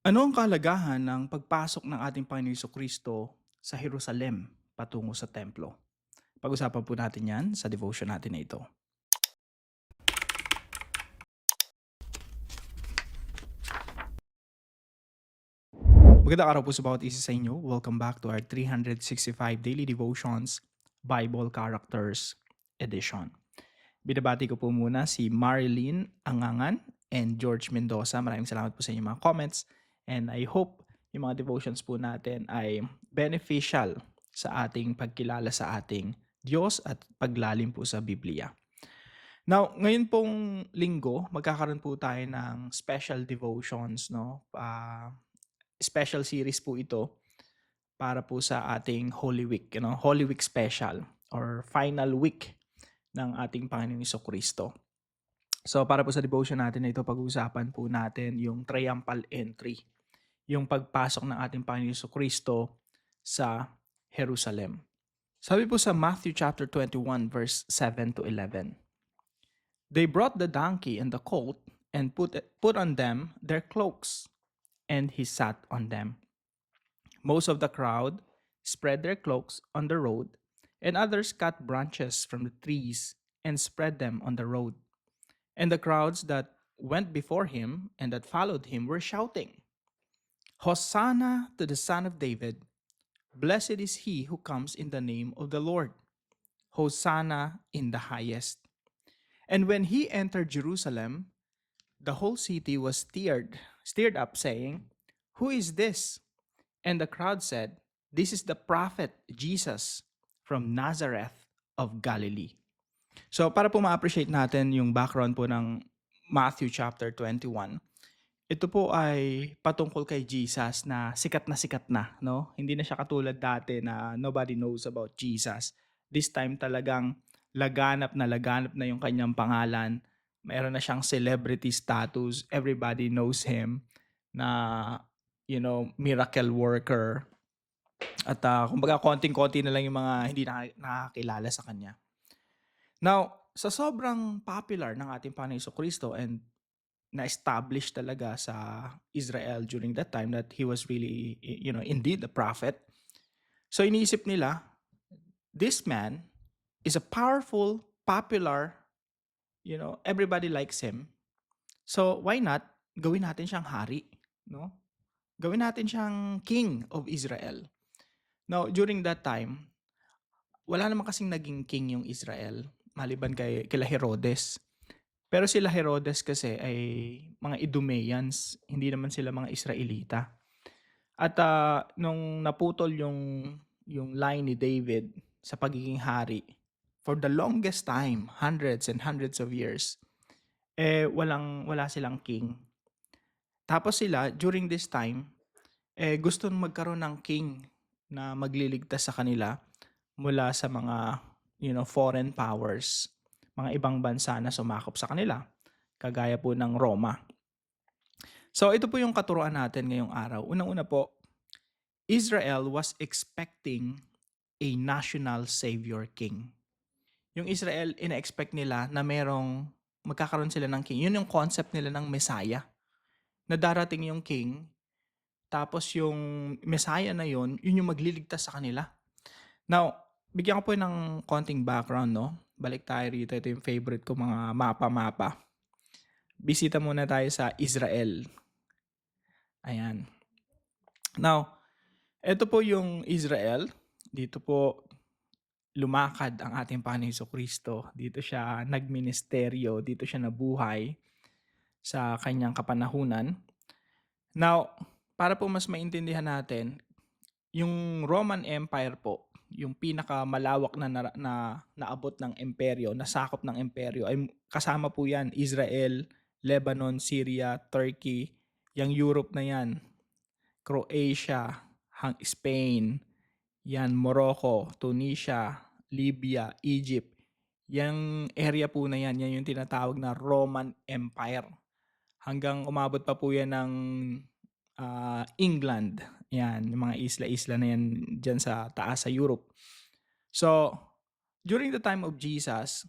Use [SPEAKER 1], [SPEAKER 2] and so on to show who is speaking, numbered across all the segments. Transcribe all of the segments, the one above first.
[SPEAKER 1] Ano ang kahalagahan ng pagpasok ng ating Panginoong Jesucristo sa Jerusalem patungo sa templo? Pag-usapan po natin 'yan sa devotion natin na ito. Magandang araw po sa bawat isa sa inyo. Welcome back to our 365 Daily Devotions Bible Characters Edition. Binabati ko po muna si Marilyn Angangan and George Mendoza. Maraming salamat po sa inyong mga comments and I hope yung mga devotions po natin ay beneficial sa ating pagkilala sa ating Diyos at paglalim po sa Biblia. Now, ngayon pong linggo, magkakaroon po tayo ng special devotions, no? Special series po ito para po sa ating Holy Week, Holy Week special or final week ng ating Panginoong Jesucristo. So para po sa devotion natin na ito, pag-uusapan po natin yung triumphal entry, yung pagpasok ng ating Panginoong Jesucristo sa Jerusalem. Sabi po sa Matthew chapter 21 verse 7 to 11. They brought the donkey and the colt and put on them their cloaks, and he sat on them. Most of the crowd spread their cloaks on the road, and others cut branches from the trees and spread them on the road. And the crowds that went before him and that followed him were shouting, Hosanna to the Son of David! Blessed is he who comes in the name of the Lord! Hosanna in the highest! And when he entered Jerusalem, the whole city was stirred up, saying, Who is this? And the crowd said, This is the prophet Jesus from Nazareth of Galilee. So para po ma-appreciate natin yung background po ng Matthew chapter 21, ito po ay patungkol kay Jesus na sikat na, no? Hindi na siya katulad dati na nobody knows about Jesus. This time talagang laganap na yung kanyang pangalan. Mayroon na siyang celebrity status. Everybody knows him na, miracle worker. At kumbaga konting-konti na lang yung mga hindi nakakilala sa kanya. Now, sa sobrang popular ng ating Panginoon Jesucristo and na-establish talaga sa Israel during that time that he was really, indeed a prophet. So iniisip nila, this man is a powerful, popular, everybody likes him. So why not gawin natin siyang hari, no? Gawin natin siyang king of Israel. Now, during that time, wala naman kasing naging king yung Israel maliban kila Herodes. Pero sila Herodes kasi ay mga Idumeans, hindi naman sila mga Israelita. At nung naputol yung line ni David sa pagiging hari, for the longest time, hundreds and hundreds of years, wala silang king. Tapos sila, during this time, gusto magkaroon ng king na magliligtas sa kanila mula sa mga foreign powers, mga ibang bansa na sumakop sa kanila, kagaya po ng Roma. So ito po yung katuruan natin ngayong araw. Unang-una po, Israel was expecting a national savior king. Yung Israel, ina-expect nila na magkakaroon sila ng king. Yun yung concept nila ng Messiah. Na darating yung king, tapos yung Messiah na yun yung magliligtas sa kanila. Now, bigyan ko po ng konting background, no? Balik tayo rito. Ito yung favorite ko, mga mapa-mapa. Bisita muna tayo sa Israel. Ayan. Now, ito po yung Israel. Dito po lumakad ang ating Panginoon Jesucristo. Dito siya nagministeryo, dito siya nabuhay sa kanyang kapanahunan. Now, para po mas maintindihan natin, yung Roman Empire po, yung pinakamalawak na naabot ng imperyo, nasakop ng imperyo, ay kasama po yan, Israel, Lebanon, Syria, Turkey, yung Europe na yan, Croatia, Spain, yan, Morocco, Tunisia, Libya, Egypt. Yung area po na yan, yan yung tinatawag na Roman Empire. Hanggang umabot pa po yan ng England. Yan, yung mga isla-isla na yan dyan sa taas sa Europe. So, during the time of Jesus,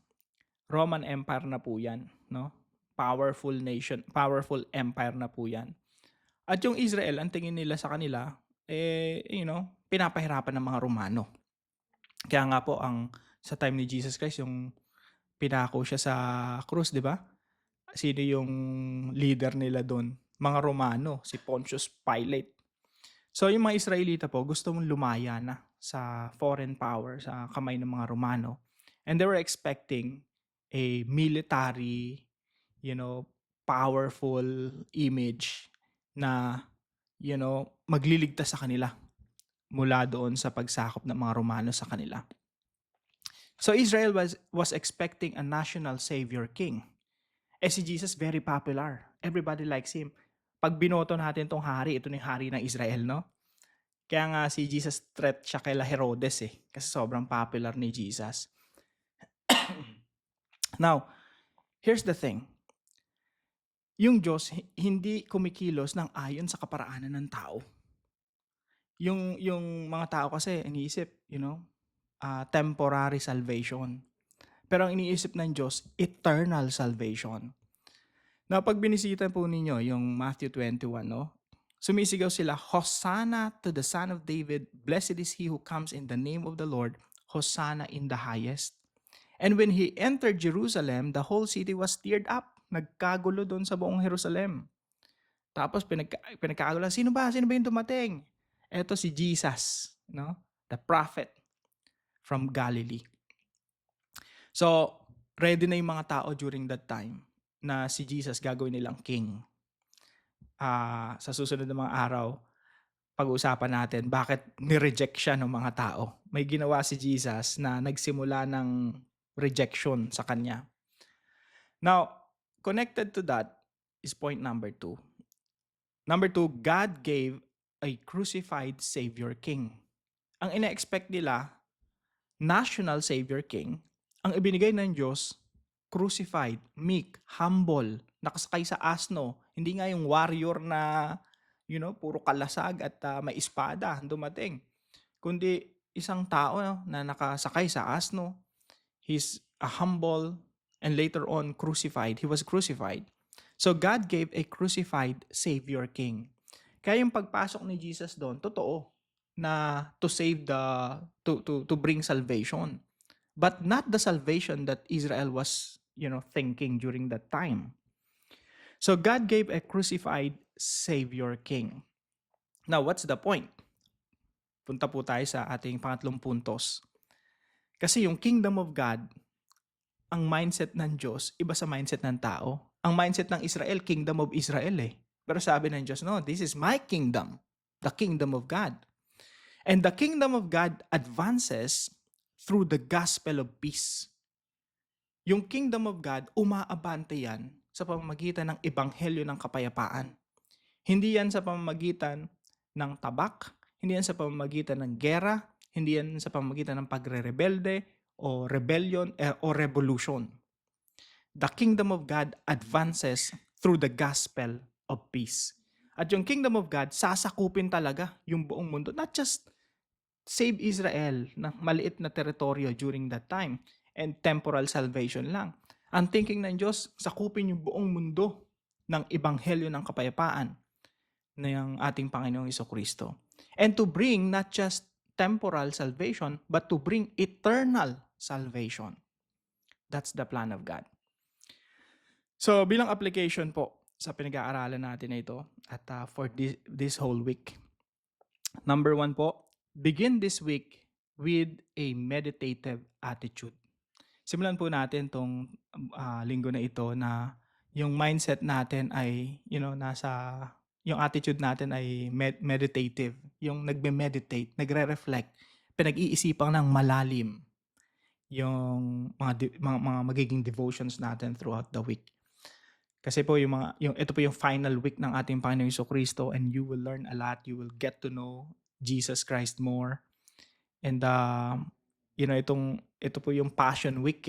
[SPEAKER 1] Roman Empire na po yan. No? Powerful nation, powerful empire na po yan. At yung Israel, ang tingin nila sa kanila, pinapahirapan ng mga Romano. Kaya nga po, sa time ni Jesus Christ, yung pinako siya sa krus, di ba? Sino yung leader nila doon? Mga Romano, si Pontius Pilate. So yung mga Israelita po, gusto mong lumaya na sa foreign power, sa kamay ng mga Romano. And they were expecting a military, powerful image na, magliligtas sa kanila mula doon sa pagsakop ng mga Romano sa kanila. So Israel was expecting a national savior king. Si Jesus very popular. Everybody likes him. Pag binoto natin tong hari, ito na yung hari ng Israel, no? Kaya nga si Jesus threat siya kay Herodes kasi sobrang popular ni Jesus. Now, here's the thing. Yung Diyos hindi kumikilos ng ayon sa kaparaanan ng tao. Yung mga tao kasi iniisip, temporary salvation. Pero ang iniisip ng Diyos, eternal salvation. Now, pag binisita po ninyo yung Matthew 21, no? Sumisigaw sila, Hosanna to the Son of David, blessed is he who comes in the name of the Lord, Hosanna in the highest. And when he entered Jerusalem, the whole city was stirred up. Nagkagulo doon sa buong Jerusalem. Tapos pinagkagulo, sino ba yung dumating? Eto si Jesus, no? The prophet from Galilee. So, ready na yung mga tao during that time na si Jesus gagawin nilang king. Sa susunod na mga araw, pag-uusapan natin bakit ni-reject siya ng mga tao. May ginawa si Jesus na nagsimula ng rejection sa kanya. Now, connected to that is point number 2. Number 2, God gave a crucified Savior King. Ang ina-expect nila, national Savior King, ang ibinigay ng Diyos, crucified, meek, humble, nakasakay sa asno. Hindi nga yung warrior na, puro kalasag at may espada dumating. Kundi isang tao na nakasakay sa asno. He's a humble and later on crucified. He was crucified. So God gave a crucified Savior King. Kaya yung pagpasok ni Jesus doon, totoo na to save to bring salvation. But not the salvation that Israel was, thinking during that time. So God gave a crucified Savior King. Now, what's the point? Punta po tayo sa ating pangatlong puntos. Kasi yung kingdom of God, ang mindset ng Diyos, iba sa mindset ng tao. Ang mindset ng Israel, kingdom of Israel Pero sabi ng Diyos, no, this is my kingdom, the kingdom of God. And the kingdom of God advances through the gospel of peace. Yung kingdom of God, umaabante yan sa pamamagitan ng ebanghelyo ng kapayapaan. Hindi yan sa pamamagitan ng tabak, hindi yan sa pamamagitan ng gera, hindi yan sa pamamagitan ng pagre-rebelde o rebellion o revolution. The kingdom of God advances through the gospel of peace. At yung kingdom of God, sasakupin talaga yung buong mundo. Not just save Israel na maliit na teritoryo during that time and temporal salvation lang. Ang thinking ng Diyos, sakupin yung buong mundo ng ebanghelyo ng kapayapaan ng ating Panginoong Jesucristo. And to bring not just temporal salvation, but to bring eternal salvation. That's the plan of God. So, bilang application po sa pinag-aaralan natin na ito at for this whole week. Number 1 po, begin this week with a meditative attitude. Simulan po natin tong linggo na ito na yung mindset natin ay, yung attitude natin ay meditative. Yung nagme-meditate, nagre-reflect, pinag-iisipan ng malalim yung mga magiging devotions natin throughout the week. Kasi po ito po yung final week ng ating Panginoong Jesucristo and you will learn a lot. You will get to know Jesus Christ more. And ito po yung Passion Week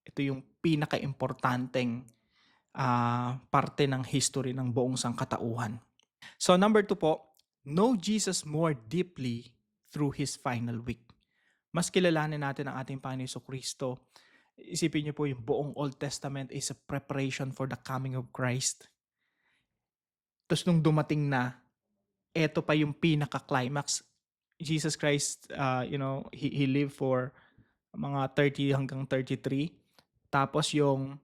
[SPEAKER 1] Ito yung pinaka-importanteng parte ng history ng buong sangkatauhan. So number 2 po, know Jesus more deeply through His final week. Mas kilalanin natin ang ating Panginoon Jesucristo. Isipin niyo po yung buong Old Testament is a preparation for the coming of Christ. Tapos nung dumating na, eto pa yung pinaka-climax. Jesus Christ, he lived for mga 30 hanggang 33. Tapos yung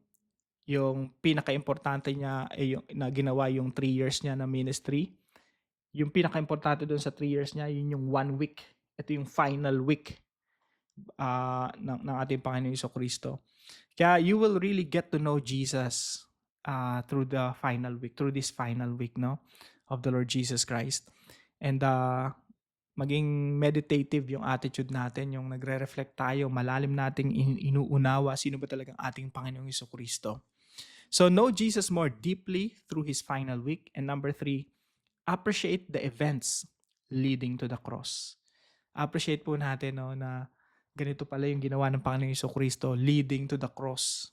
[SPEAKER 1] pinaka-importante niya yung na ginawa yung 3 years niya na ministry. Yung pinaka-importante doon sa 3 years niya, yun yung 1 week. Ito yung final week ng ating Panginoon Jesucristo. Kaya you will really get to know Jesus through the final week, through this final week, no, of the Lord Jesus Christ. And maging meditative yung attitude natin, yung nagre-reflect tayo, malalim nating inuunawa sino ba talagang ating Panginoong Jesucristo. So know Jesus more deeply through His final week. And number 3, appreciate the events leading to the cross. Appreciate po natin na ganito pala yung ginawa ng Panginoong Jesucristo leading to the cross.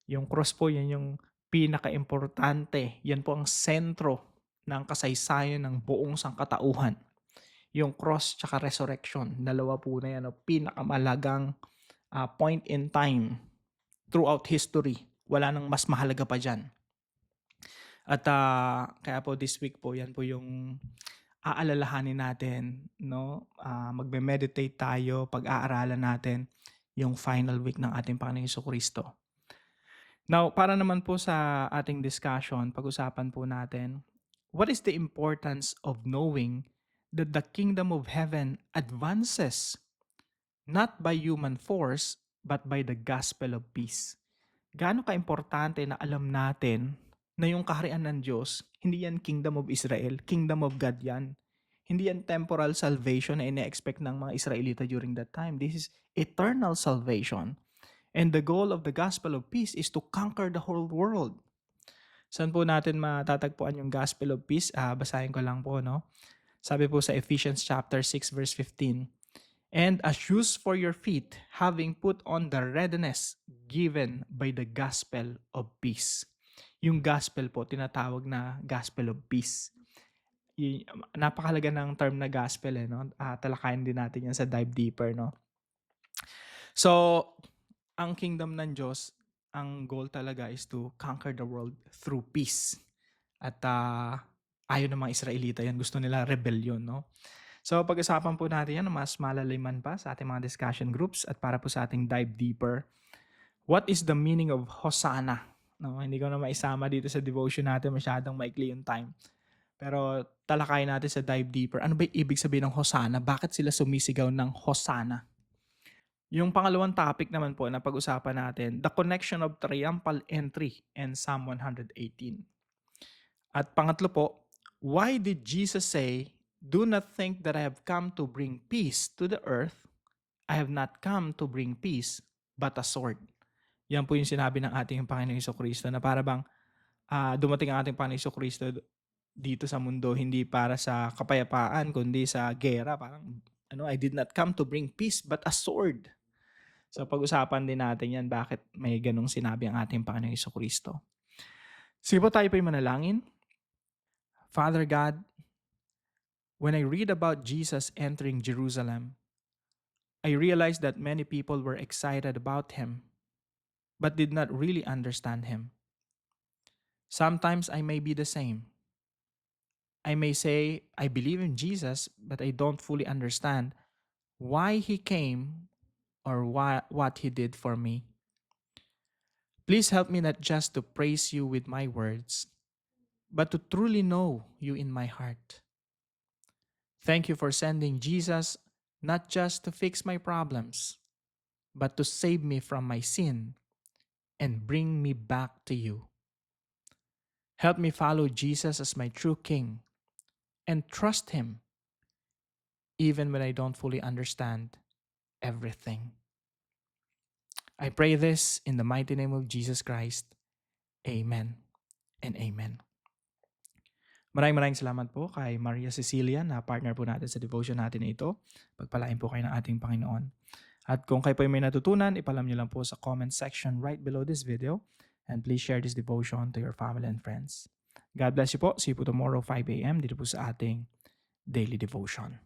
[SPEAKER 1] Yung cross po, yan yung pinaka-importante. Yan po ang sentro ng kasaysayan ng buong sangkatauhan. Yung cross tsaka resurrection, dalawa po na yan, pinakamalagang point in time throughout history. Wala nang mas mahalaga pa dyan. At kaya po this week po, yan po yung aalalahanin natin, no? Magme-meditate tayo, pag-aaralan natin yung final week ng ating Panginoong Jesucristo. Now, para naman po sa ating discussion, pag-usapan po natin, what is the importance of knowing that the kingdom of heaven advances not by human force, but by the gospel of peace? Gaano ka-importante na alam natin na yung kaharian ng Diyos, hindi yan kingdom of Israel, kingdom of God yan. Hindi yan temporal salvation na ine-expect ng mga Israelita during that time. This is eternal salvation. And the goal of the gospel of peace is to conquer the whole world. Saan po natin matatagpuan yung gospel of peace? Basahin ko lang po, no? Sabi po sa Ephesians chapter 6 verse 15, "And as shoes for your feet, having put on the readiness given by the gospel of peace." Yung gospel po, tinatawag na gospel of peace. Napakahalaga ng term na gospel, no? Talakayin din natin yan sa dive deeper, no? So, ang kingdom ng Diyos, ang goal talaga is to conquer the world through peace. At ayaw ng mga Israelita yan. Gusto nila rebellion, no? So, pag-usapan po natin yan mas malaliman pa sa ating mga discussion groups at para po sa ating dive deeper. What is the meaning of Hosanna? No, hindi ko na maisama dito sa devotion natin. Masyadong maikli yung time. Pero talakayin natin sa dive deeper. Ano ba yung ibig sabihin ng Hosanna? Bakit sila sumisigaw ng Hosanna? Yung pangalawang topic naman po na pag-usapan natin, the connection of triumphal entry and Psalm 118. At pangatlo po, why did Jesus say, "Do not think that I have come to bring peace to the earth. I have not come to bring peace, but a sword." Yan po yung sinabi ng ating Panginoong Jesucristo na para bang dumating ang ating Panginoong Jesucristo dito sa mundo hindi para sa kapayapaan kundi sa gera. Parang I did not come to bring peace but a sword. So pag-usapan din natin yan bakit may ganong sinabi ang ating Panginoong Jesucristo. Sige po, tayo po yung manalangin. Father God, when I read about Jesus entering Jerusalem, I realized that many people were excited about him but did not really understand him. Sometimes I may be the same. I may say, I believe in Jesus, but I don't fully understand why he came or what he did for me. Please help me not just to praise you with my words, but to truly know you in my heart. Thank you for sending Jesus not just to fix my problems, but to save me from my sin and bring me back to you. Help me follow Jesus as my true King and trust him even when I don't fully understand everything. I pray this in the mighty name of Jesus Christ. Amen and amen. Maraming salamat po kay Maria Cecilia na partner po natin sa devotion natin na ito. Pagpalain po kayo ng ating Panginoon. At kung kayo po may natutunan, ipalam nyo lang po sa comment section right below this video. And please share this devotion to your family and friends. God bless you po. See you po tomorrow 5 a.m. dito po sa ating daily devotion.